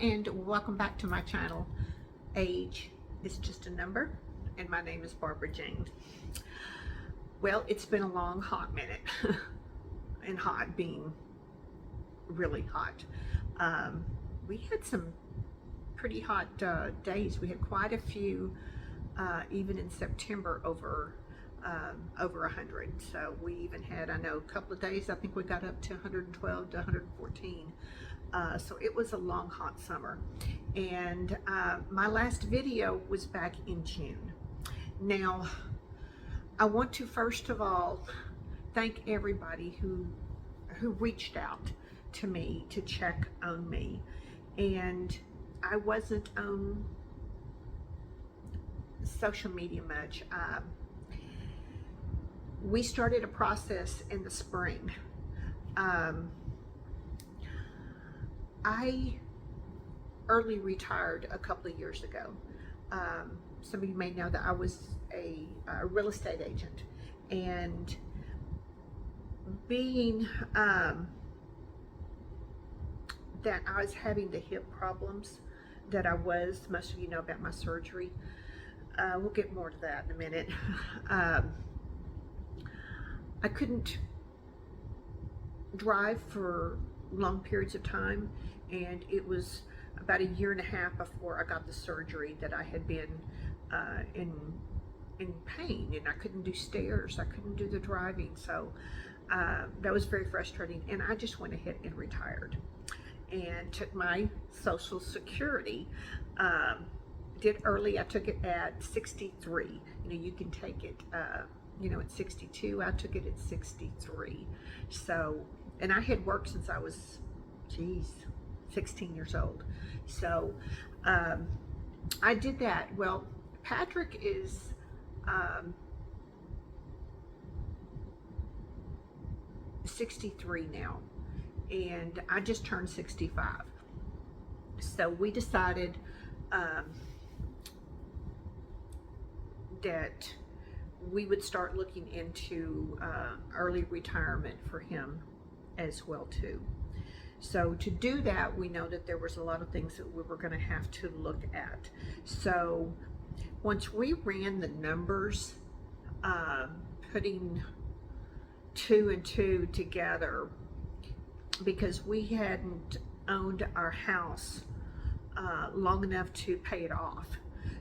and welcome back to my channel. Age is just a number, and my name is Barbara Jane. Well, it's been a long hot minute and hot being really hot. We had some pretty hot days. We had quite a few even in September over 100. So we even had, I know, a couple of days I think we got up to 112 to 114. So it was a long hot summer, and my last video was back in June. Now I want to first of all thank everybody who reached out to me to check on me, and I wasn't on social media much. We started a process in the spring. I early retired a couple of years ago. Some of you may know that I was a real estate agent, and being that I was having the hip problems that I was, most of you know about my surgery. We'll get more to that in a minute. I couldn't drive for long periods of time, and it was about a year and a half before I got the surgery that I had been in pain, and I couldn't do stairs, I couldn't do the driving, so that was very frustrating, and I just went ahead and retired and took my Social Security. Did early. I took it at 63. You know, you can take it you know, at 62. I took it at 63. So, and I had worked since I was, geez, 16 years old. So I did that. Well, Patrick is 63 now, and I just turned 65. So we decided that we would start looking into early retirement for him as well too. So to do that, we know that there was a lot of things that we were going to have to look at. So once we ran the numbers, putting 2 and 2 together, because we hadn't owned our house long enough to pay it off,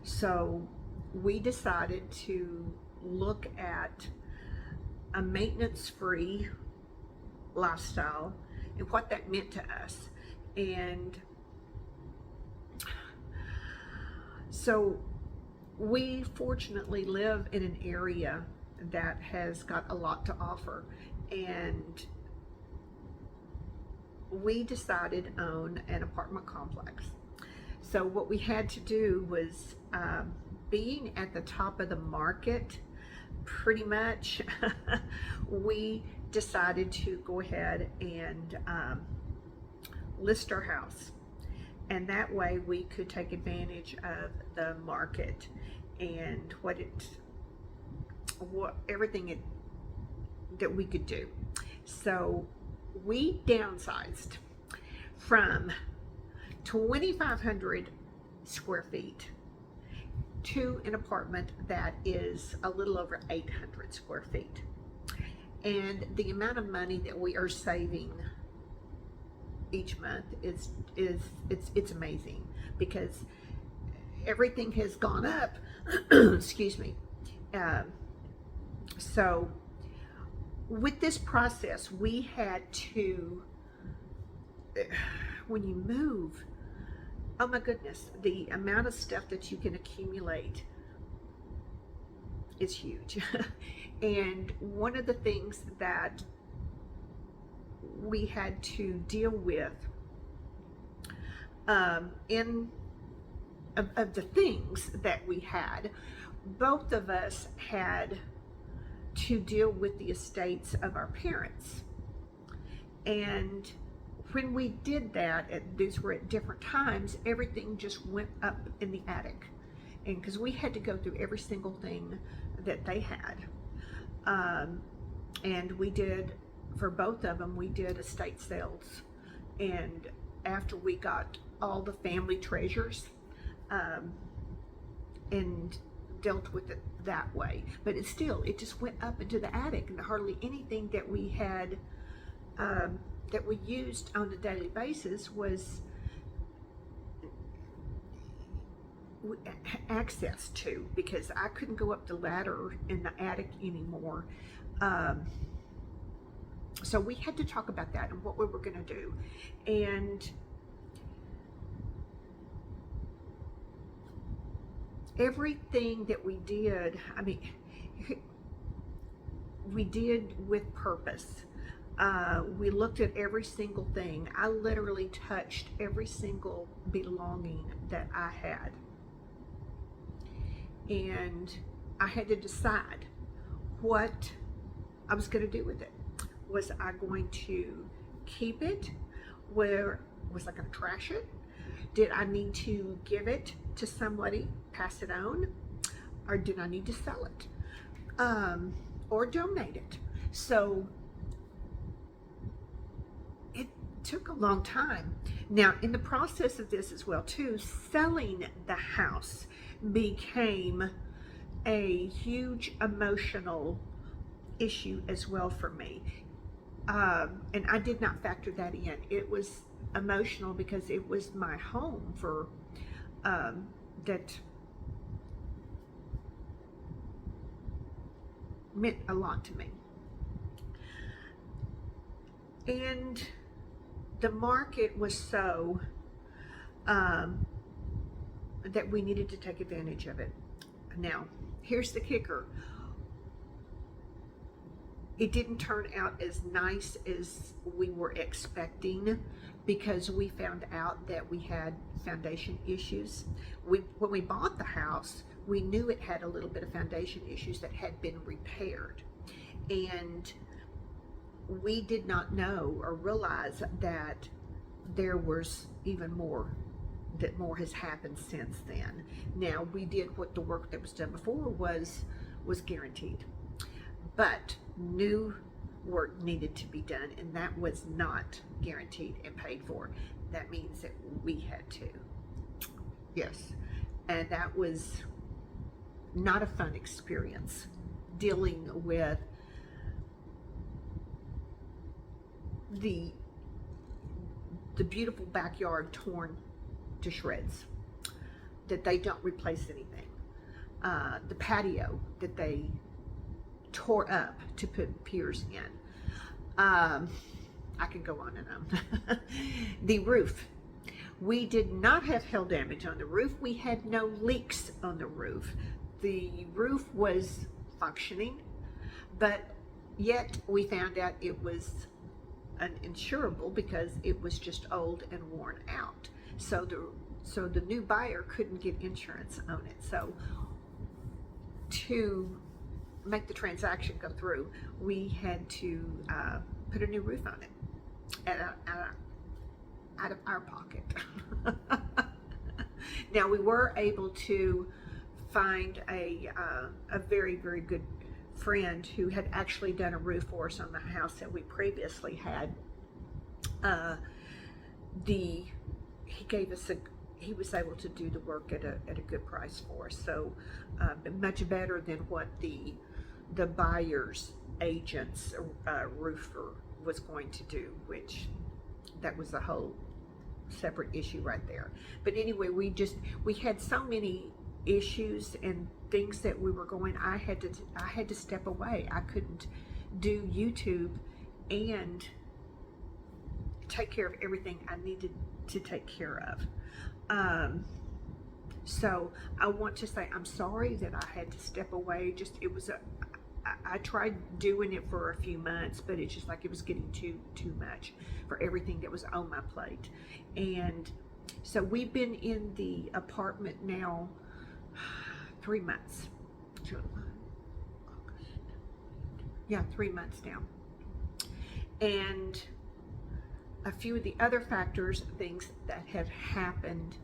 so we decided to look at a maintenance-free lifestyle and what that meant to us. And so we fortunately live in an area that has got a lot to offer, and we decided on an apartment complex. So what we had to do was, being at the top of the market, pretty much, we decided to go ahead and list our house, and that way we could take advantage of the market and everything that we could do. So we downsized from 2,500 square feet to an apartment that is a little over 800 square feet. And the amount of money that we are saving each month is it's amazing, because everything has gone up. Excuse me. So with this process, we had to, when you move, oh my goodness, the amount of stuff that you can accumulate is huge. And one of the things that we had to deal with of the things that we had, both of us had to deal with the estates of our parents. And when we did that, these were at different times, everything just went up in the attic. And because we had to go through every single thing that they had. And we did, for both of them, we did estate sales. And after we got all the family treasures and dealt with it that way. But it just went up into the attic, and hardly anything that we had that we used on a daily basis was access to, because I couldn't go up the ladder in the attic anymore. So we had to talk about that and what we were going to do. And everything that we did, I mean, we did with purpose. We looked at every single thing. I literally touched every single belonging that I had. And I had to decide what I was going to do with it. Was I going to keep it? Where was I going to trash it? Did I need to give it to somebody, pass it on? Or did I need to sell it? Or donate it? So it took a long time. Now, in the process of this as well too, selling the house became a huge emotional issue as well for me. And I did not factor that in. It was emotional because it was my home for that meant a lot to me. And the market was so that we needed to take advantage of it. Now, here's the kicker. It didn't turn out as nice as we were expecting, because we found out that we had foundation issues. When we bought the house, we knew it had a little bit of foundation issues that had been repaired. And we did not know or realize that there was even more, that more has happened since then. Now, we did what the work that was done before was guaranteed. But new work needed to be done, and that was not guaranteed and paid for. That means that we had to. Yes. And that was not a fun experience, dealing with the beautiful backyard torn to shreds, that they don't replace anything. The patio that they tore up to put piers in. I can go on and on. The roof. We did not have hail damage on the roof. We had no leaks on the roof. The roof was functioning, but yet we found out it was uninsurable because it was just old and worn out. So the new buyer couldn't get insurance on it. So to make the transaction go through, we had to put a new roof on it out of our pocket. Now, we were able to find a very, very good friend who had actually done a roof for us on the house that we previously had. He was able to do the work at a good price for us, so much better than what the buyer's agent's roofer was going to do, which that was a whole separate issue right there. But anyway, we had so many issues and things that we were going. I had to step away. I couldn't do YouTube and take care of everything I needed to take care of. So I want to say I'm sorry that I had to step away. I tried doing it for a few months, but it's just like it was getting too much for everything that was on my plate. And so we've been in the apartment now 3 months. July, August. Yeah, 3 months now. And a few of the other factors, things that have happened.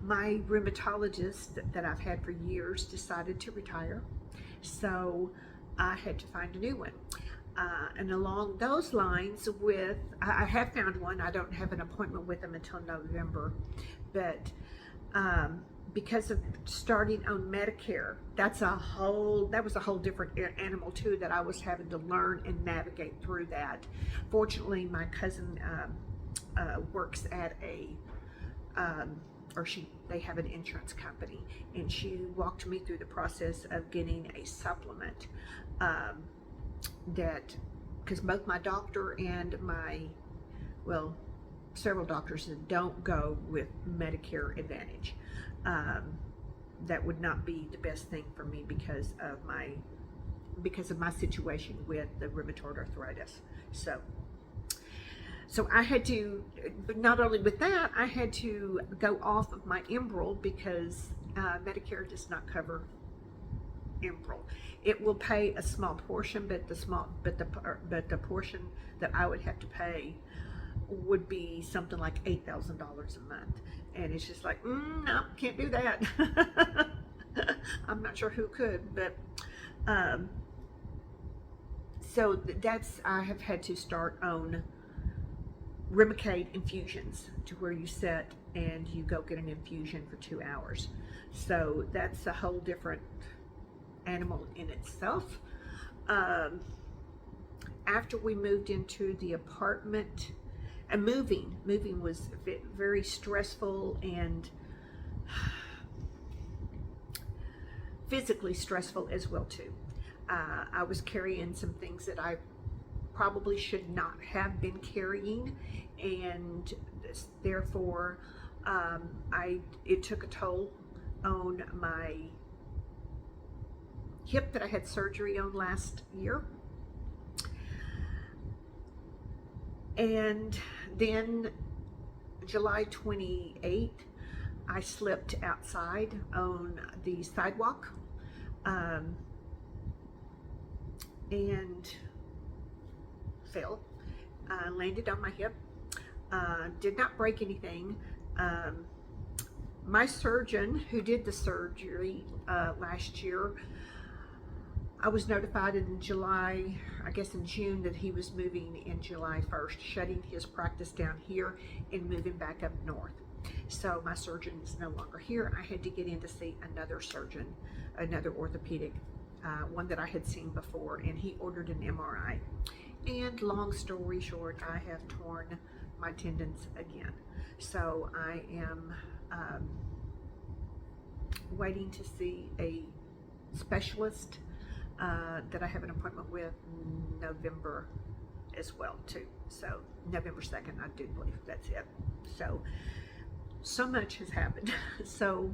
My rheumatologist that I've had for years decided to retire, so I had to find a new one. And along those lines, I have found one. I don't have an appointment with them until November, but because of starting on Medicare, that was a whole different animal too, that I was having to learn and navigate through that. Fortunately, my cousin works at they have an insurance company, and she walked me through the process of getting a supplement that, because both my doctor and several doctors don't go with Medicare Advantage. That would not be the best thing for me because of my situation with the rheumatoid arthritis. So I had to, not only with that, I had to go off of my Emerald because Medicare does not cover Emerald. It will pay a small portion, but the portion that I would have to pay would be something like $8,000 a month, and it's just like, no, can't do that. I'm not sure who could, but so I have had to start on Remicade infusions, to where you sit and you go get an infusion for 2 hours. So that's a whole different animal in itself. After we moved into the apartment, and moving was very stressful and physically stressful as well too. I was carrying some things that I probably should not have been carrying, and therefore it took a toll on my hip that I had surgery on last year. And then July 28th, I slipped outside on the sidewalk and fell, landed on my hip, did not break anything. My surgeon who did the surgery last year, I was notified in July, I guess in June, that he was moving in July 1st, shutting his practice down here and moving back up north. So my surgeon is no longer here. I had to get in to see another surgeon, another orthopedic, one that I had seen before, and he ordered an MRI. And long story short, I have torn my tendons again. So I am waiting to see a specialist that I have an appointment with November as well too. So November 2nd, I do believe that's it. So much has happened. so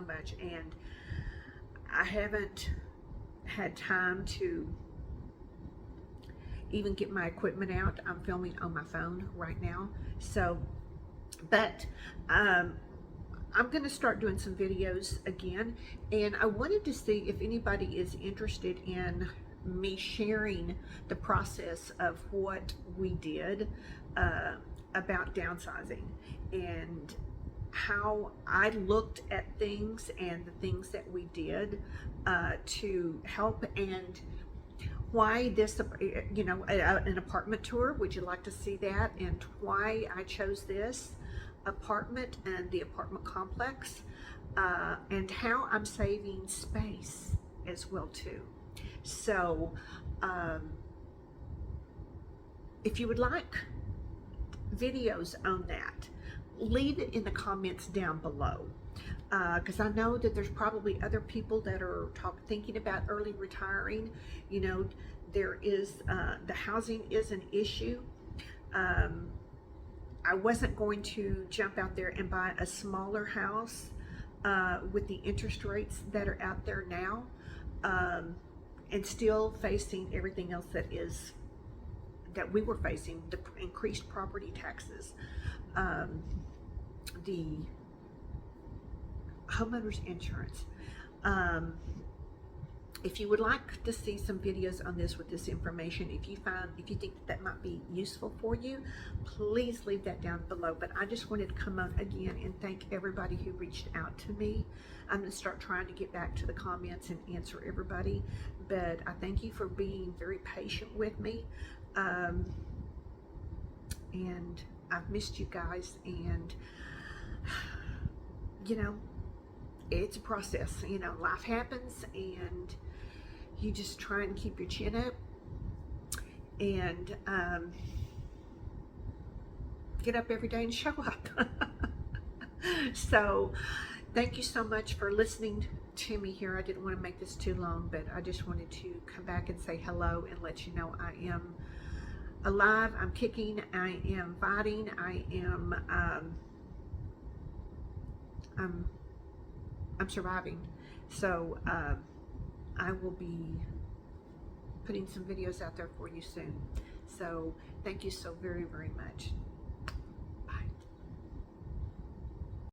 much, and I haven't had time to even get my equipment out. I'm filming on my phone right now. So, but I'm going to start doing some videos again, and I wanted to see if anybody is interested in me sharing the process of what we did about downsizing, and how I looked at things and the things that we did to help, and why this, an apartment tour. Would you like to see that? And why I chose this apartment and the apartment complex, and how I'm saving space as well too. So if you would like videos on that, leave it in the comments down below, because I know that there's probably other people that are thinking about early retiring. There is the housing is an issue. I wasn't going to jump out there and buy a smaller house with the interest rates that are out there now, and still facing everything else that we were facing, the increased property taxes, the homeowners insurance, if you would like to see some videos on this with this information, if you think that might be useful for you, please leave that down below. But I just wanted to come on again and thank everybody who reached out to me. I'm going to start trying to get back to the comments and answer everybody, but I thank you for being very patient with me. And I've missed you guys, and you know, it's a process. You know, life happens, and you just try and keep your chin up and get up every day and show up. So thank you so much for listening to me here. I didn't want to make this too long, but I just wanted to come back and say hello and let you know I am alive, I'm kicking, I am fighting, I'm surviving. So I will be putting some videos out there for you soon. So thank you so very, very much.